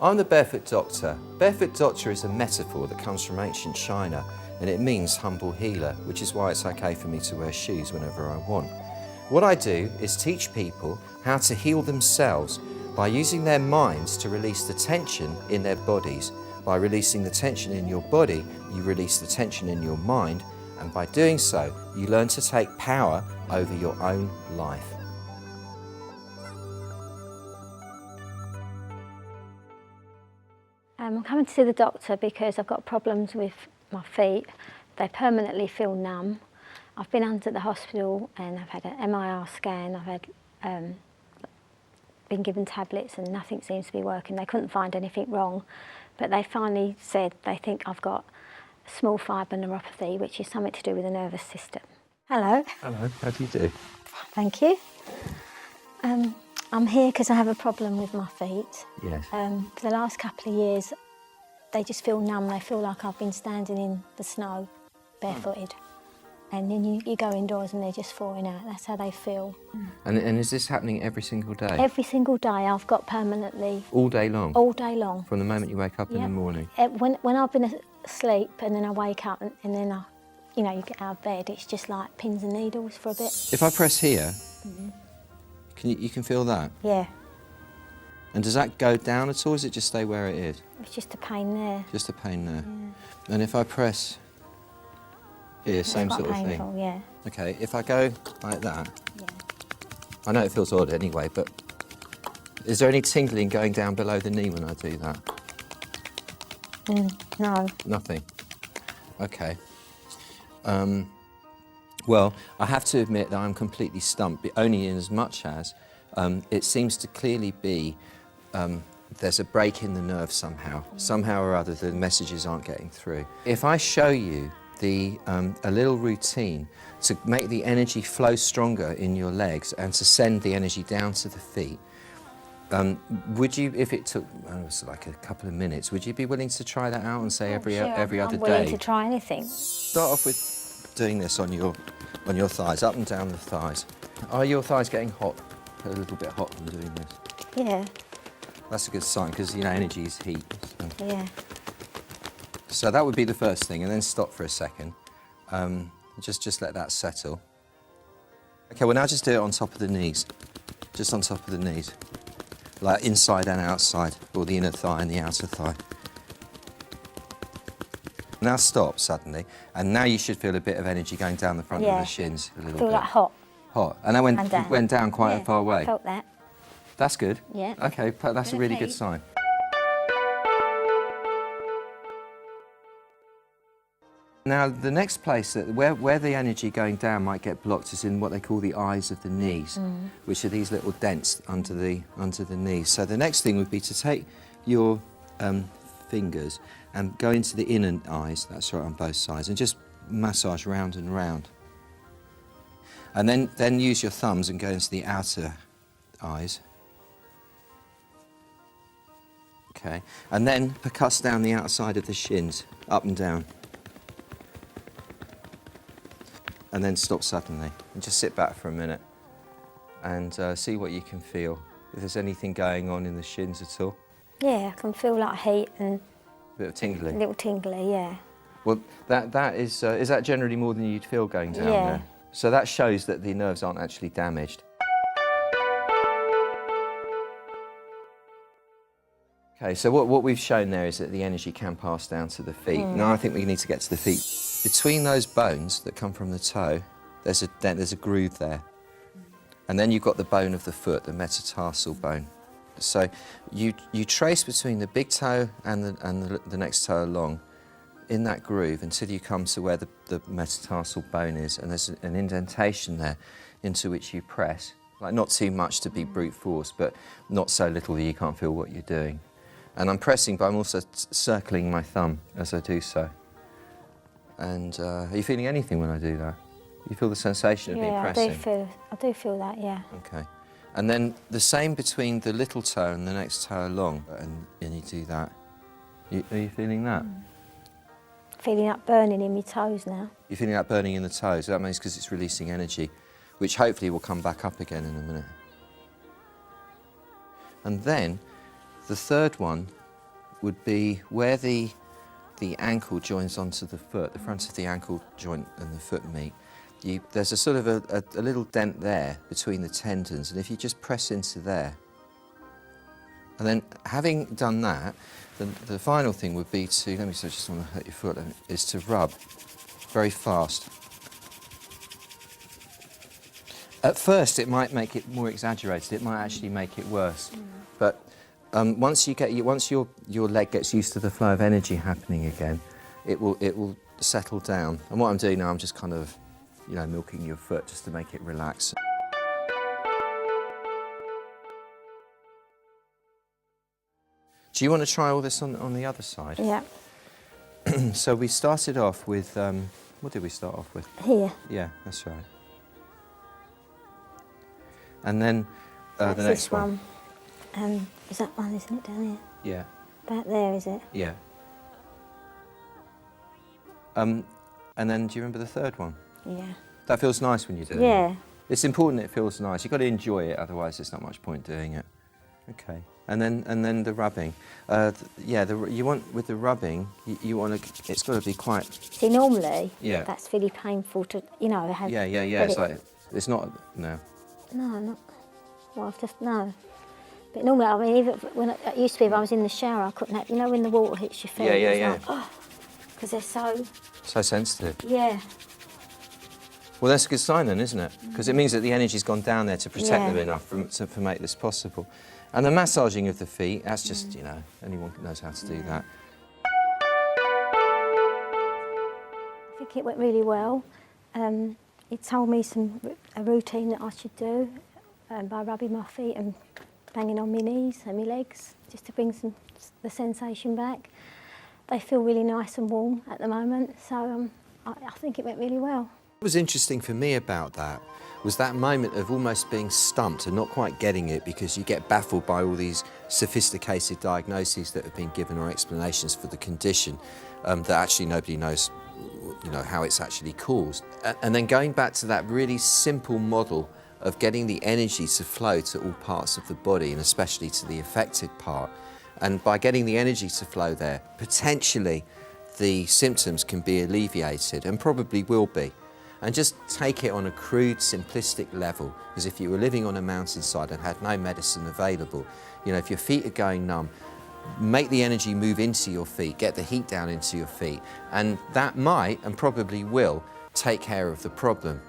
I'm the Barefoot Doctor. Barefoot Doctor is a metaphor that comes from ancient China, and it means humble healer, which is why it's okay for me to wear shoes whenever I want. What I do is teach people how to heal themselves by using their minds to release the tension in their bodies. By releasing the tension in your body, you release the tension in your mind, and by doing so, you learn to take power over your own life. I'm coming to see the doctor because I've got problems with my feet. They permanently feel numb. I've been under the hospital and I've had an MIR scan. I've had been given tablets and nothing seems to be working. They couldn't find anything wrong, but they finally said they think I've got small fibre neuropathy, which is something to do with the nervous system. Hello. Hello, how do you do? Thank you. I'm here because I have a problem with my feet. Yes. For the last couple of years, they just feel numb. They feel like I've been standing in the snow, barefooted. And then you go indoors and they're just falling out. That's how they feel. And is this happening every single day? Every single day I've got permanently. All day long? All day long. From the moment you wake up in the morning? When I've been asleep and then I wake up and then you get out of bed, it's just like pins and needles for a bit. If I press here, you can feel that? Yeah. And does that go down at all, or does it just stay where it is? It's just a pain there. Just a pain there. Yeah. And if I press here, same sort of painful, thing? Yeah. Okay, if I go like that, Yeah. I know it feels odd anyway, but is there any tingling going down below the knee when I do that? No. Nothing? Okay. Well, I have to admit that I'm completely stumped, but only in as much as it seems to clearly be there's a break in the nerve somehow. Somehow or other, the messages aren't getting through. If I show you a little routine to make the energy flow stronger in your legs and to send the energy down to the feet, would you, if it took like a couple of minutes, would you be willing to try that out and say every other day? I'm willing to try anything. Start off with doing this on your thighs, up and down the thighs. Are your thighs getting hot? A little bit hot from doing this? Yeah. That's a good sign, because energy is heat. So. Yeah. So that would be the first thing, and then stop for a second. Just let that settle. Okay, well now just do it on top of the knees. Just on top of the knees. Like inside and outside, or the inner thigh and the outer thigh. Now stop suddenly, and now you should feel a bit of energy going down the front of the shins a little bit. Feel like hot. Hot. And that went down quite far away. I felt that. That's good. Yeah. Okay, that's a really good sign. Now, the next place where the energy going down might get blocked is in what they call the eyes of the knees, which are these little dents under the knees. So the next thing would be to take your fingers and go into the inner eyes, that's right, on both sides, and just massage round and round. And then use your thumbs and go into the outer eyes. Okay, and then percuss down the outside of the shins, up and down. And then stop suddenly, and just sit back for a minute and see what you can feel. If there's anything going on in the shins at all. Yeah, I can feel like heat and a bit of tingling. A little tingly, yeah. Well, that is that generally more than you'd feel going down there? So that shows that the nerves aren't actually damaged. Okay, so what we've shown there is that the energy can pass down to the feet. Now I think we need to get to the feet. Between those bones that come from the toe, there's a groove there. And then you've got the bone of the foot, the metatarsal bone. So you trace between the big toe and the next toe along in that groove until you come to where the metatarsal bone is, and there's an indentation there into which you press. Like not too much to be brute force, but not so little that you can't feel what you're doing. And I'm pressing, but I'm also circling my thumb as I do so. And are you feeling anything when I do that? You feel the sensation of me pressing? I do feel that, yeah. Okay. And then the same between the little toe and the next toe along, and you do that. Are you feeling that? Feeling that burning in my toes now. You're feeling that burning in the toes. That means because it's releasing energy, which hopefully will come back up again in a minute. And then the third one would be where the ankle joins onto the foot, the front of the ankle joint and the foot meet. There's a sort of a little dent there between the tendons, and if you just press into there, and then having done that, the final thing would be to, let me just want to hurt your foot, is to rub very fast. At first, it might make it more exaggerated. It might actually make it worse. But once your leg gets used to the flow of energy happening again, it will settle down. And what I'm doing now, I'm just kind of, milking your foot just to make it relax. Do you want to try all this on the other side? Yeah. So we started off with, what did we start off with? Here. Yeah, that's right. And then the next this one. Is that one, isn't it, down here? Yeah. About there, is it? Yeah. And then do you remember the third one? Yeah. That feels nice when you do it. Yeah. It's important it feels nice. You've got to enjoy it, otherwise there's not much point doing it. Okay. And then the rubbing. You want, with the rubbing, you want to, it's got to be quite... See, normally, Yeah. that's really painful to, have... Yeah. It's not, no. No, not... Well, I've just... No. But normally, I mean, even when it used to be, if I was in the shower, I couldn't have... when the water hits your feet, Yeah. like, oh, because they're so... So sensitive. Yeah. Well, that's a good sign then, isn't it? Because it means that the energy's gone down there to protect them enough to make this possible. And the massaging of the feet, that's just, anyone knows how to do that. I think it went really well. He told me a routine that I should do by rubbing my feet and banging on my knees and my legs, just to bring the sensation back. They feel really nice and warm at the moment, so I think it went really well. What was interesting for me about that was that moment of almost being stumped and not quite getting it, because you get baffled by all these sophisticated diagnoses that have been given or explanations for the condition that actually nobody knows, how it's actually caused. And then going back to that really simple model of getting the energy to flow to all parts of the body, and especially to the affected part. And by getting the energy to flow there, potentially the symptoms can be alleviated, and probably will be. And just take it on a crude, simplistic level, because if you were living on a mountainside and had no medicine available, if your feet are going numb, make the energy move into your feet, get the heat down into your feet, and that might, and probably will, take care of the problem.